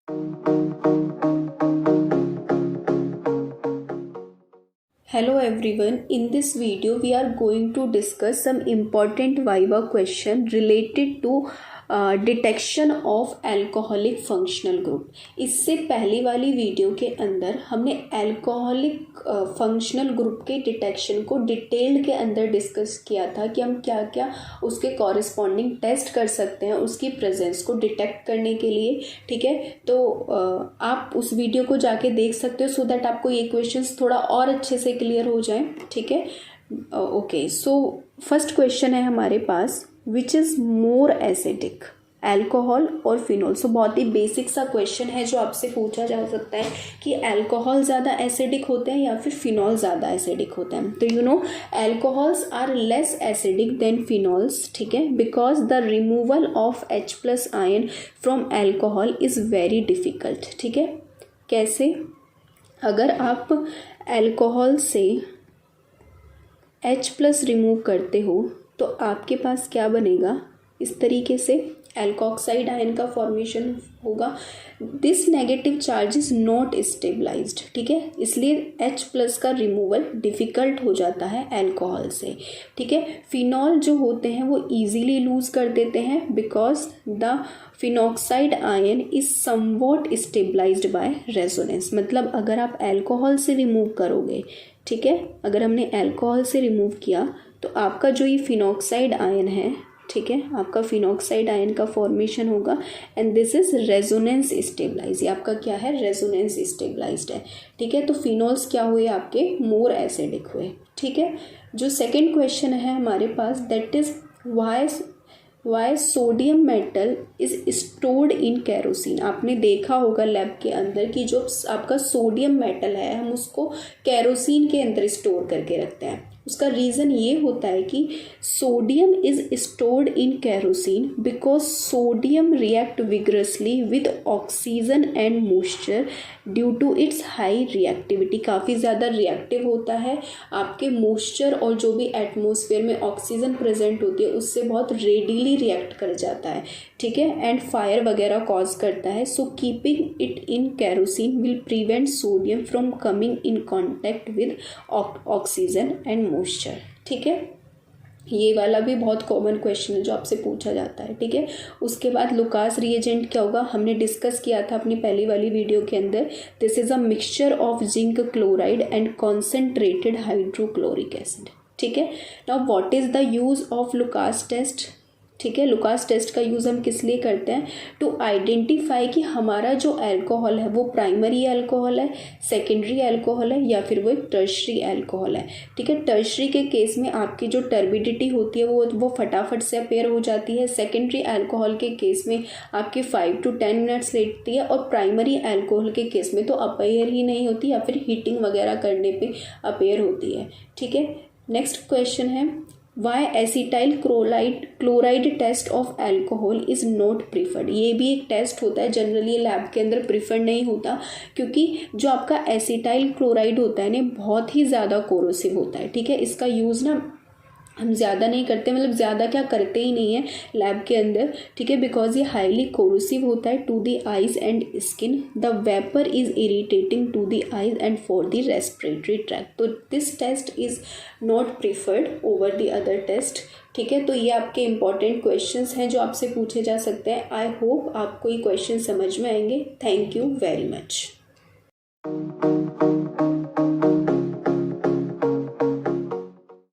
Hello everyone, in this video we are going to discuss some important Viva question related to detection of alcoholic functional group. इससे पहली वाली video के अंदर हमने alcoholic functional group के detection को detail के अंदर डिस्कस किया था कि हम क्या क्या उसके कॉरेस्पॉन्डिंग टेस्ट कर सकते हैं उसकी प्रेजेंस को डिटेक्ट करने के लिए। ठीक है, तो आप उस वीडियो को जाके देख सकते हो सो दैट आपको ये क्वेश्चंस थोड़ा और अच्छे से क्लियर हो जाएं। ठीक है, ओके, सो फर्स्ट क्वेश्चन है हमारे पास, which is more acidic, alcohol और फिनॉल। सो बहुत ही बेसिक सा क्वेश्चन है जो आपसे पूछा जा सकता है कि अल्कोहल ज़्यादा एसिडिक होते हैं या फिर फिनॉल ज़्यादा एसिडिक होते हैं। तो you know alcohols are less acidic than phenols. ठीक है, because the removal of H+ ion from alcohol is very difficult. ठीक है, कैसे? अगर आप अल्कोहल से H+ रिमूव करते हो तो आपके पास क्या बनेगा, इस तरीके से एल्कोक्साइड आयन का फॉर्मेशन होगा। This negative charge is not stabilised. ठीक है, इसलिए H+ का रिमूवल डिफ़िकल्ट हो जाता है अल्कोहल से। ठीक है, फिनॉल जो होते हैं वो इजीली लूज कर देते हैं because the phenoxide ion is somewhat stabilised by resonance. मतलब अगर आप अल्कोहल से रिमूव करोगे, ठीक है, अगर हमने अल्कोहल से रिमूव किया तो आपका जो ये फिनॉक्साइड आयन है, ठीक है, आपका फिनॉक्साइड आयन का फॉर्मेशन होगा and this is resonance stabilise. ये आपका क्या है, रेजोनेंस स्टेबलाइज्ड है। ठीक है, तो फिनॉल्स क्या हुए आपके, मोर एसिडिक हुए। ठीक है, जो सेकंड क्वेश्चन है हमारे पास, that is why sodium metal is stored in kerosene. आपने देखा होगा लैब के अंदर कि जो आपका सोडियम मेटल है हम उसको कैरोसिन के अंदर स्टोर करके रखते हैं। उसका रीज़न ये होता है कि sodium is stored in kerosene because sodium react vigorously with oxygen and moisture due to its high reactivity. काफ़ी ज़्यादा रिएक्टिव होता है, आपके मॉइस्चर और जो भी एटमॉस्फेयर में ऑक्सीजन प्रेजेंट होती है उससे बहुत रेडिली रिएक्ट कर जाता है। ठीक है, एंड फायर वगैरह कॉज करता है। So keeping it in kerosene will prevent sodium from coming in contact with oxygen and moisture. ठीक है, ये वाला भी बहुत कॉमन क्वेश्चन है जो आपसे पूछा जाता है। ठीक है, उसके बाद लुकास रिएजेंट क्या होगा, हमने डिस्कस किया था अपनी पहली वाली वीडियो के अंदर। This is a mixture of zinc chloride and concentrated hydrochloric acid. ठीक है, now what is the use of Lucas test. ठीक है, लुकास टेस्ट का यूज़ हम किस लिए करते हैं, टू आइडेंटिफाई कि हमारा जो अल्कोहल है वो प्राइमरी अल्कोहल है, सेकेंडरी अल्कोहल है या फिर वो एक टर्शरी अल्कोहल है। ठीक है, टर्शरी के केस में आपकी जो टर्बिडिटी होती है वो फटाफट से अपेयर हो जाती है। सेकेंडरी अल्कोहल के केस में आपकी 5 to 10 मिनट्स लेती है और प्राइमरी अल्कोहल के केस में तो अपेयर ही नहीं होती या फिर हीटिंग वगैरह करने पे अपेयर होती है। ठीक है, नेक्स्ट क्वेश्चन है, why acetyl chloride test of alcohol is not preferred. ये भी एक टेस्ट होता है, जनरली लैब के अंदर प्रीफर्ड नहीं होता क्योंकि जो आपका एसिटाइल क्लोराइड होता है ना बहुत ही ज़्यादा कोरोसिव होता है। ठीक है, इसका यूज़ ना हम ज़्यादा नहीं करते, मतलब ज़्यादा क्या करते ही नहीं है लैब के अंदर। ठीक है, बिकॉज ये हाईली कोरोसिव होता है to the eyes and skin. The vapour is irritating to the eyes and for the respiratory tract. तो this test is not preferred over the other test. ठीक है, तो ये आपके इंपॉर्टेंट क्वेश्चंस हैं जो आपसे पूछे जा सकते हैं। आई होप आपको ये क्वेश्चन समझ में आएंगे। Thank you very much.